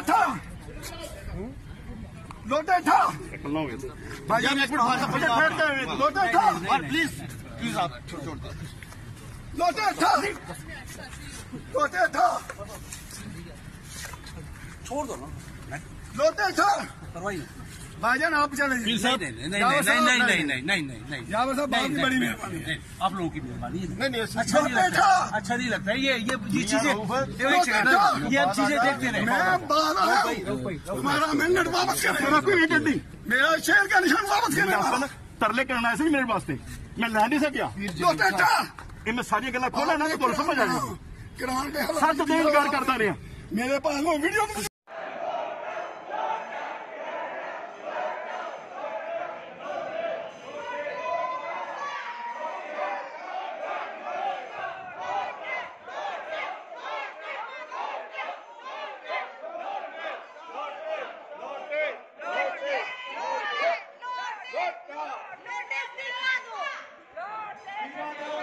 था लोटे था भाईजान एक मिनट लोटे था प्लीज प्लीज आप छोड़ दो लोटे था छोड़ दो ना लोटे था करवाइए भाईजान आप चले नहीं जावर साहब बहुत बड़ी मेहरबानी आप लोगों की मेहरबानी नहीं अच्छा नहीं लगता ये चीजें ये हम चीजें देखते रहे मैं हमारा अमेंडमेंट वापस करें मेरा शेर का निशान वापस करें तरले करना ऐसे ही मेरे वास्ते मैं लैंडी से क्या इनमें सारी गल्ला खोला ना तो समझ आ गई सच दे इनकार करता रहा मेरे पास वो वीडियो नोटिस दिलवा दो